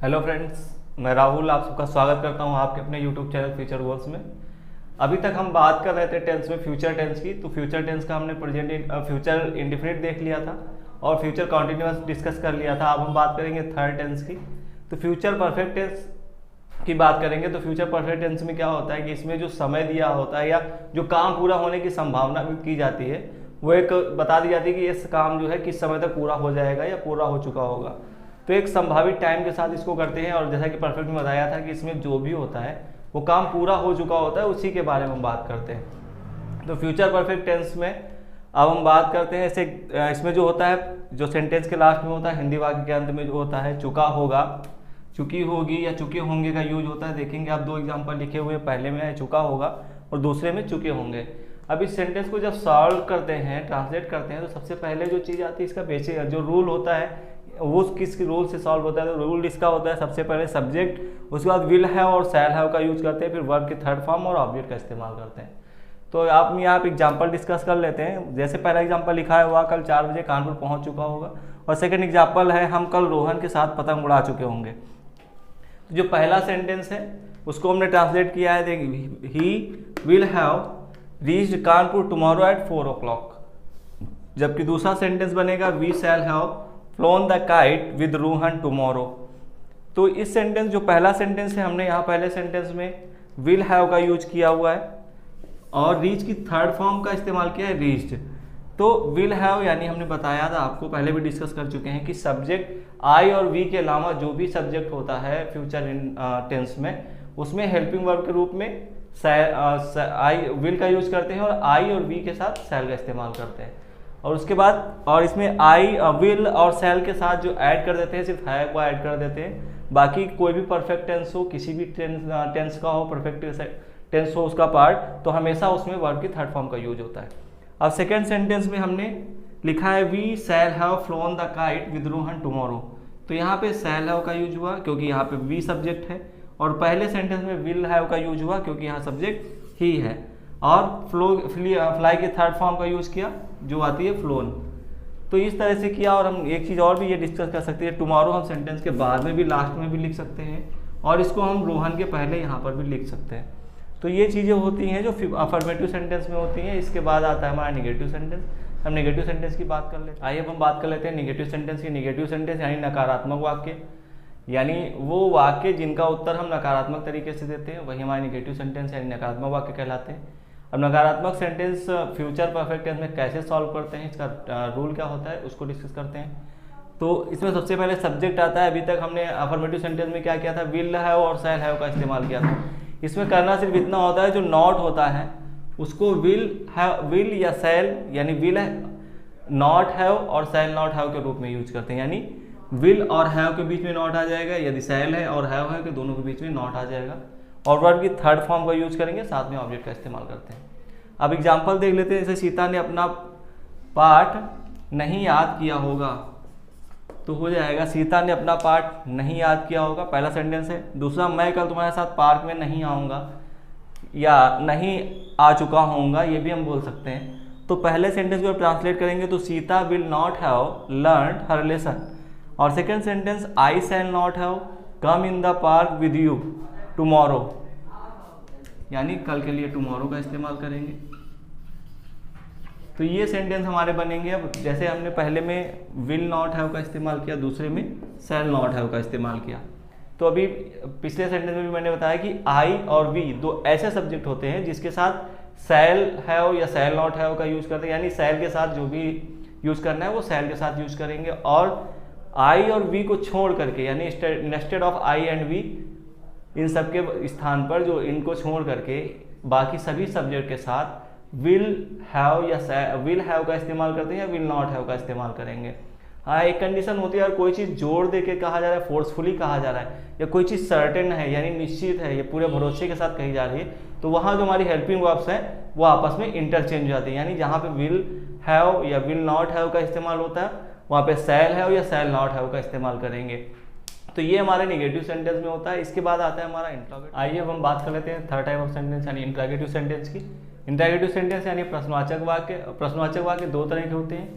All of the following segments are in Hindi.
हेलो फ्रेंड्स, मैं राहुल आप सबका स्वागत करता हूं आपके अपने यूट्यूब चैनल फ्यूचर गोल्स में। अभी तक हम बात कर रहे थे टेंस में फ्यूचर टेंस की। तो फ्यूचर टेंस का हमने फ्यूचर इंडेफिनिट देख लिया था और फ्यूचर कॉन्टिन्यूअस डिस्कस कर लिया था। अब हम बात करेंगे थर्ड टेंस की। तो फ्यूचर परफेक्ट टेंस की बात करेंगे। तो फ्यूचर परफेक्ट टेंस में क्या होता है कि इसमें जो समय दिया होता है या जो काम पूरा होने की संभावना की जाती है वो एक बता दी जाती है कि ये काम जो है किस समय तक पूरा हो जाएगा या पूरा हो चुका होगा। तो एक संभावित टाइम के साथ इसको करते हैं। और जैसा कि परफेक्ट में बताया था कि इसमें जो भी होता है वो काम पूरा हो चुका होता है, उसी के बारे में हम बात करते हैं। तो फ्यूचर परफेक्ट टेंस में अब हम बात करते हैं ऐसे इसमें जो होता है, जो सेंटेंस के लास्ट में होता है, हिंदी वाक्य के अंत में जो होता है चुका होगा, चुकी होगी या चुके होंगे का यूज होता है। देखेंगे आप दो एग्जाम्पल लिखे हुए, पहले में है चुका होगा और दूसरे में चुके होंगे। अब इस सेंटेंस को जब सॉल्व करते हैं, ट्रांसलेट करते हैं, तो सबसे पहले जो चीज़ आती है इसका बेसिक जो रूल होता है वो किस रूल से सॉल्व होता है। तो रूल इसका होता है सबसे पहले सब्जेक्ट, उसके बाद विल हैव और शैल हैव का यूज करते हैं, फिर वर्ब के थर्ड फॉर्म और ऑब्जेक्ट का इस्तेमाल करते हैं। तो आप यहाँ पे एग्जाम्पल डिस्कस कर लेते हैं। जैसे पहला एग्जाम्पल लिखा है, वह कल 4 बजे कानपुर पहुँच चुका होगा। और सेकंड एग्जाम्पल है, हम कल रोहन के साथ पतंग उड़ा चुके होंगे। तो जो पहला सेंटेंस है उसको हमने ट्रांसलेट किया है, देखिए he will have reached Kanpur tomorrow at 4 o'clock। जबकि दूसरा सेंटेंस बनेगा we shall have flown the kite with Rohan tomorrow. तो इस सेंटेंस जो पहला सेंटेंस है, हमने यहाँ पहले सेंटेंस में विल हैव का यूज किया हुआ है और रीच की थर्ड फॉर्म का इस्तेमाल किया है रीच्ड। तो विल हैव यानी हमने बताया था, आपको पहले भी डिस्कस कर चुके हैं कि सब्जेक्ट आई और वी के अलावा जो भी सब्जेक्ट होता है फ्यूचर टेंस में, उसमें हेल्पिंग वर्ब के रूप में आई विल का यूज करते हैं और आई और वी के साथ शैल का इस्तेमाल करते हैं। और उसके बाद और इसमें आई विल और शैल के साथ जो ऐड कर देते हैं, सिर्फ है वो ऐड कर देते हैं। बाकी कोई भी परफेक्ट टेंस हो, किसी भी टेंस का हो, परफेक्ट टेंस हो उसका पार्ट, तो हमेशा उसमें वर्ब की थर्ड फॉर्म का यूज होता है। अब सेकेंड सेंटेंस में हमने लिखा है we shall have flown the kite with Rohan tomorrow. तो यहाँ पे शैल हैव का यूज हुआ क्योंकि यहाँ पे वी सब्जेक्ट है, और पहले सेंटेंस में विल हैव का यूज हुआ क्योंकि यहाँ सब्जेक्ट ही है, और फ्लाई के थर्ड फॉर्म का यूज किया जो आती है फ्लोन। तो इस तरह से किया। और हम एक चीज़ और भी ये डिस्कस कर सकते हैं, टुमारो हम सेंटेंस के बाद में भी लास्ट में भी लिख सकते हैं और इसको हम रोहन के पहले यहाँ पर भी लिख सकते हैं। तो ये चीज़ें होती हैं जो अफर्मेटिव सेंटेंस में होती हैं। इसके बाद आता है हमारा निगेटिव सेंटेंस। हम निगेटिव सेंटेंस की बात कर लेते हैं। आइए अब हम बात कर लेते हैं निगेटिव सेंटेंस की। निगेटिव सेंटेंस यानी नकारात्मक वाक्य, यानी वो वाक्य जिनका उत्तर हम नकारात्मक तरीके से देते हैं, वही हमारे निगेटिव सेंटेंस यानी नकारात्मक वाक्य कहलाते हैं। अब नकारात्मक सेंटेंस फ्यूचर परफेक्ट टेंस में कैसे सॉल्व करते हैं, इसका रूल क्या होता है, उसको डिस्कस करते हैं। तो इसमें सबसे पहले सब्जेक्ट आता है। अभी तक हमने अफर्मेटिव सेंटेंस में क्या किया था, विल हैव और शैल हैव का इस्तेमाल किया था। इसमें करना सिर्फ इतना होता है, जो नॉट होता है उसको विल या शैल यानी विल नॉट हैव और शैल नॉट हैव के रूप में यूज करते हैं। यानी विल और हैव के बीच में नॉट आ जाएगा, यदि शैल है और हैव है तो दोनों के बीच में नॉट आ जाएगा, और वर्ब की थर्ड फॉर्म का यूज करेंगे, साथ में ऑब्जेक्ट का इस्तेमाल करते हैं। अब एग्जाम्पल देख लेते हैं। जैसे सीता ने अपना पाठ नहीं याद किया होगा, तो हो जाएगा सीता ने अपना पाठ नहीं याद किया होगा, पहला सेंटेंस है। दूसरा, मैं कल तुम्हारे साथ पार्क में नहीं आऊँगा या नहीं आ चुका होऊंगा, ये भी हम बोल सकते हैं। तो पहले सेंटेंस को ट्रांसलेट करेंगे तो Sita will not have learn her lesson, और second sentence I shall not have come in the park with you tomorrow, यानी कल के लिए टुमारो का इस्तेमाल करेंगे। तो ये सेंटेंस हमारे बनेंगे। अब जैसे हमने पहले में विल नॉट हैव का इस्तेमाल किया, दूसरे में शैल नॉट हैव का इस्तेमाल किया। तो अभी पिछले सेंटेंस में भी मैंने बताया कि आई और वी दो ऐसे सब्जेक्ट होते हैं जिसके साथ शैल हैव या शैल नॉट हैव का यूज करते हैं, यानी शैल के साथ जो भी यूज करना है वो शैल के साथ यूज करेंगे। और आई और वी को छोड़ करके, यानी instead of I and we, इन सब के स्थान पर जो इनको छोड़ करके बाकी सभी सब्जेक्ट के साथ विल हैव या विल हैव का इस्तेमाल करते हैं या विल नॉट हैव का इस्तेमाल करेंगे। हाँ, एक कंडीशन होती है, और कोई चीज़ जोड़ दे के कहा जा रहा है, फोर्सफुली कहा जा रहा है, या कोई चीज़ सर्टेन है यानी निश्चित है, ये पूरे भरोसे के साथ कही जा रही है, तो वहाँ जो हमारी हेल्पिंग वर्ब्स हैं वो आपस में इंटरचेंज हो जाती है। यानी जहाँ पे विल हैव या विल नॉट हैव का इस्तेमाल होता है, वहाँ पे शैल हैव या शैल नॉट हैव का इस्तेमाल करेंगे। तो ये हमारे निगेटिव सेंटेंस में होता है। इसके बाद आता है हमारा इंट्रोगेटिव। आइए अब हम बात कर लेते हैं थर्ड टाइप ऑफ सेंटेंस यानी इंट्रोगेटिव सेंटेंस की। इंट्रोगेटिव सेंटेंस यानी प्रश्नवाचक वाक्य। प्रश्नवाचक वाक्य दो तरह के होते हैं।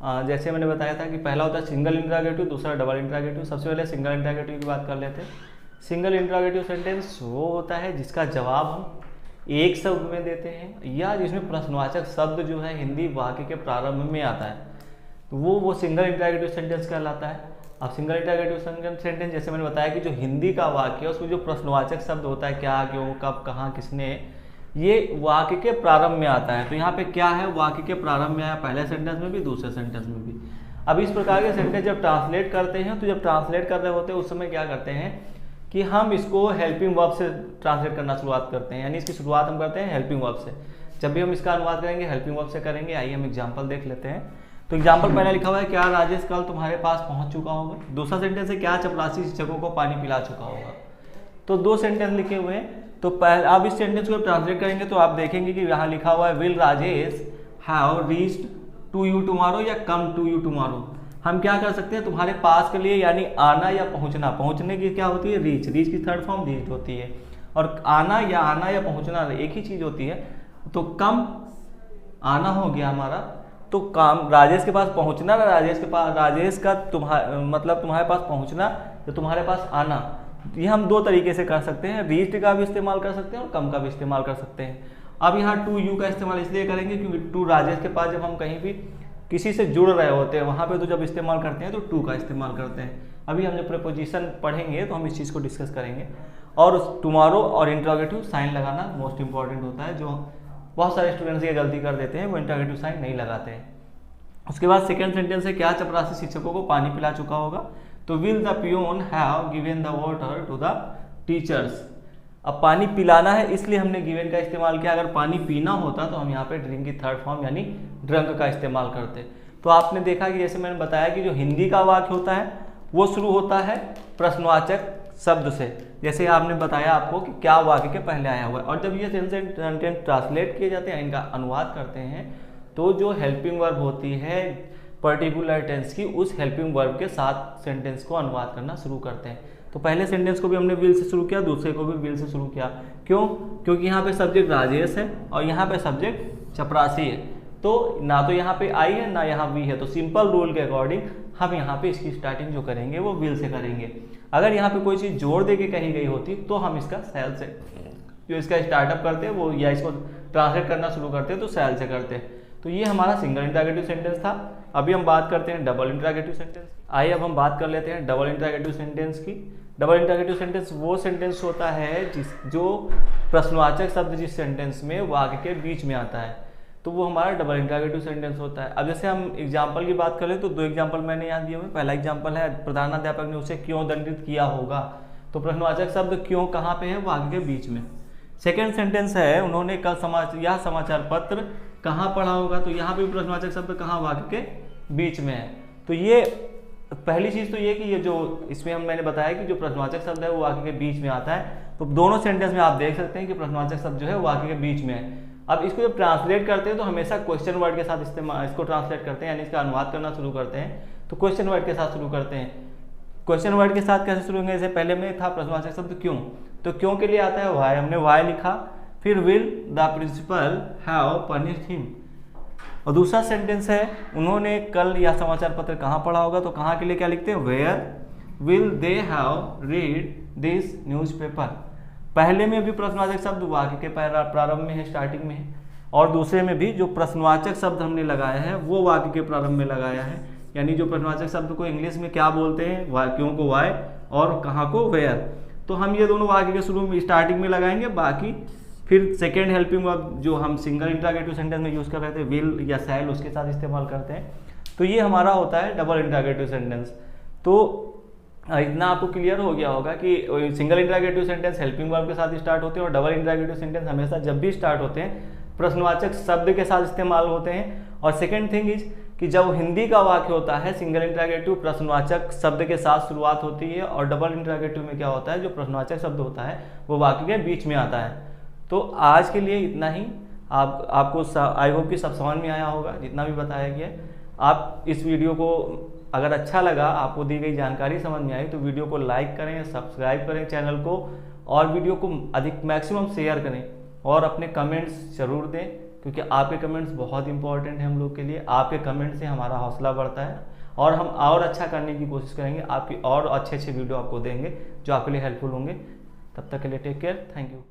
जैसे मैंने बताया था कि पहला होता है सिंगल इंट्रागेटिव, दूसरा डबल इंट्रागेटिव। सबसे पहले सिंगल इंट्रागेटिव की बात कर लेते हैं। सिंगल इंट्रागेटिव सेंटेंस वो होता है जिसका जवाब हम एक शब्द में देते हैं या जिसमें प्रश्नवाचक शब्द जो है हिंदी वाक्य के प्रारंभ में आता है, तो वो सिंगल इंट्रागेटिव सेंटेंस कहलाता है। अब सिंगल इंट्रागेटिव सेंटेंस जैसे मैंने बताया कि जो हिंदी का वाक्य है उसमें जो प्रश्नवाचक शब्द होता है, क्या, क्यों, कब, कहाँ, किसने, ये वाक्य के प्रारंभ में आता है। तो यहाँ पे क्या है, वाक्य के प्रारंभ में आया, पहले सेंटेंस में भी दूसरे सेंटेंस में भी। अब इस प्रकार के सेंटेंस जब ट्रांसलेट करते हैं तो जब ट्रांसलेट कर रहे होते हैं उस समय क्या करते हैं कि हम इसको हेल्पिंग वर्ब से ट्रांसलेट करना शुरुआत करते हैं, यानी इसकी शुरुआत हम करते हैं हेल्पिंग वर्ब से। जब भी हम इसका अनुवाद करेंगे हेल्पिंग वर्ब से करेंगे। आइए हम एग्जाम्पल देख लेते हैं। तो एग्जाम्पल पहले लिखा हुआ है, क्या राजेश कल तुम्हारे पास पहुंच चुका होगा। दूसरा सेंटेंस है, क्या चपरासी शिक्षकों को पानी पिला चुका होगा। तो दो सेंटेंस लिखे हुए हैं। तो पहले आप इस सेंटेंस को ट्रांसलेट करेंगे तो आप देखेंगे कि यहाँ लिखा हुआ है will Rajesh have reached to you tomorrow या कम टू यू टुमारो। हम क्या कर सकते हैं, तुम्हारे पास के लिए, यानी आना या पहुंचना। पहुंचने की क्या होती है, रीच। रीच की थर्ड फॉर्म रीच होती है, और आना या पहुंचना एक ही चीज होती है। तो कम आना हो गया हमारा, तो काम राजेश के पास पहुंचना, राजेश के पास, राजेश का मतलब तुम्हारे पास पहुंचना या तुम्हारे पास आना। ये हम दो तरीके से कर सकते हैं, रीच का भी इस्तेमाल कर सकते हैं और कम का भी इस्तेमाल कर सकते हैं। अब यहाँ टू यू का इस्तेमाल इसलिए करेंगे क्योंकि टू राजेश के पास जब हम कहीं भी किसी से जुड़ रहे होते हैं वहाँ पे तो जब इस्तेमाल करते हैं तो टू का इस्तेमाल करते हैं। अभी हम जब प्रीपोजिशन पढ़ेंगे तो हम इस चीज़ को डिस्कस करेंगे। और टुमारो और इंट्रोगेटिव साइन लगाना मोस्ट इंपॉर्टेंट होता है, जो बहुत सारे स्टूडेंट्स ये गलती कर देते हैं, वो इंट्रोगेटिव साइन नहीं लगाते हैं। उसके बाद सेकेंड सेंटेंस है, क्या चपरासी शिक्षकों को पानी पिला चुका होगा। तो will the peon have given the water to the teachers. अब पानी पिलाना है इसलिए हमने गिवन का इस्तेमाल किया। अगर पानी पीना होता तो हम यहाँ पे ड्रिंक की थर्ड फॉर्म यानी ड्रंक का इस्तेमाल करते। तो आपने देखा कि जैसे मैंने बताया कि जो हिंदी का वाक्य होता है वो शुरू होता है प्रश्नवाचक शब्द से। जैसे आपने बताया आपको कि क्या वाक्य के पहले आया हुआ है, और जब ये सेंटेंस ट्रांसलेट किए जाते हैं, इनका अनुवाद करते हैं, तो जो हेल्पिंग वर्ब होती है पर्टिकुलर टेंस की, उस हेल्पिंग वर्ब के साथ सेंटेंस को अनुवाद करना शुरू करते हैं। तो पहले सेंटेंस को भी हमने विल से शुरू किया, दूसरे को भी विल से शुरू किया। क्यों? क्योंकि यहाँ पे सब्जेक्ट राजेश है और यहाँ पे सब्जेक्ट चपरासी है। तो ना तो यहाँ पे आई है ना यहाँ वी है, तो सिंपल रूल के अकॉर्डिंग हम यहाँ पे इसकी स्टार्टिंग जो करेंगे वो विल से करेंगे। अगर यहाँ पे कोई चीज़ जोड़ दे के कही गई होती तो हम इसका सैल से जो इसका स्टार्टअप करते हैं वो, या इसको ट्रांसलेट करना शुरू करते हैं तो सैल से करते हैं। तो ये हमारा सिंगल इंट्रोगेटिव सेंटेंस था। अभी हम बात करते हैं डबल इंट्रोगेटिव सेंटेंस। आइए अब हम बात कर लेते हैं डबल इंट्रोगेटिव सेंटेंस की। डबल इंट्रोगेटिव सेंटेंस वो सेंटेंस होता है जो प्रश्नवाचक शब्द जिस सेंटेंस में वाक्य के बीच में आता है, तो वो हमारा डबल इंट्रोगेटिव सेंटेंस होता है। अब जैसे हम एग्जाम्पल की बात करें तो दो एग्जाम्पल मैंने यहाँ दिए हुए। पहला एग्जाम्पल है, प्रधानाध्यापक ने उसे क्यों दंडित किया होगा। तो प्रश्नवाचक शब्द क्यों कहाँ पे है, वाक्य के बीच में। सेकेंड सेंटेंस है, उन्होंने कल यह समाचार पत्र कहाँ पढ़ा होगा। तो यहाँ पे भी प्रश्नवाचक शब्द कहाँ, वाक्य के बीच में है। तो ये पहली चीज तो ये कि ये जो इसमें मैंने बताया कि जो प्रश्नवाचक शब्द है वो वाक्य के बीच में आता है। तो दोनों सेंटेंस में आप देख सकते हैं कि प्रश्नवाचक शब्द जो है वाक्य के बीच में है। अब इसको जब ट्रांसलेट करते हैं तो हमेशा क्वेश्चन वर्ड के साथ इसको ट्रांसलेट करते हैं, यानी इसका अनुवाद करना शुरू करते हैं तो क्वेश्चन वर्ड के साथ शुरू करते हैं। क्वेश्चन वर्ड के साथ कैसे शुरू होंगे, जैसे पहले में था प्रश्नवाचक शब्द क्यों, तो क्यों के लिए आता है वाई, हमने वाई लिखा। फिर will the principal have punished him. और दूसरा सेंटेंस है, उन्होंने कल यह समाचार पत्र कहाँ पढ़ा होगा। तो कहाँ के लिए क्या लिखते हैं, where will they have read this newspaper. पहले में भी प्रश्नवाचक शब्द वाक्य के प्रारंभ में है, स्टार्टिंग में है, और दूसरे में भी जो प्रश्नवाचक शब्द हमने लगाया है वो वाक्य के प्रारंभ में लगाया है। यानी जो प्रश्नवाचक शब्द को इंग्लिश में क्या बोलते हैं, क्यों को वाई और कहाँ को वेयर। तो हम ये दोनों वाक्य के शुरू में स्टार्टिंग में लगाएंगे, बाकी फिर सेकेंड हेल्पिंग वर्ब जो हम सिंगल इंट्रोगेटिव सेंटेंस में यूज कर रहे थे विल या सैल, उसके साथ इस्तेमाल करते हैं। तो ये हमारा होता है डबल इंट्रोगेटिव सेंटेंस। तो इतना आपको क्लियर हो गया होगा कि single interrogative sentence helping verb के साथ स्टार्ट होते हैं और डबल इंट्रोगेटिव सेंटेंस हमेशा जब भी स्टार्ट होते हैं प्रश्नवाचक शब्द के साथ इस्तेमाल होते हैं। और सेकेंड थिंग इज कि जब हिंदी का वाक्य होता है सिंगल इंट्रोगेटिव प्रश्नवाचक शब्द के साथ शुरुआत होती है, और डबल इंट्रोगेटिव में क्या होता है, जो प्रश्नवाचक शब्द होता है वो वाक्य के बीच में आता है। तो आज के लिए इतना ही। आपको आई होप कि सब समझ में आया होगा जितना भी बताया गया। आप इस वीडियो को अगर अच्छा लगा, आपको दी गई जानकारी समझ में आई, तो वीडियो को लाइक करें, सब्सक्राइब करें चैनल को, और वीडियो को अधिक मैक्सिमम शेयर करें और अपने कमेंट्स जरूर दें। क्योंकि आपके कमेंट्स बहुत इंपॉर्टेंट हैं हम लोग के लिए। आपके कमेंट से हमारा हौसला बढ़ता है और हम और अच्छा करने की कोशिश करेंगे, आपकी और अच्छे अच्छे वीडियो आपको देंगे जो आपके लिए हेल्पफुल होंगे। तब तक के लिए टेक केयर, थैंक यू।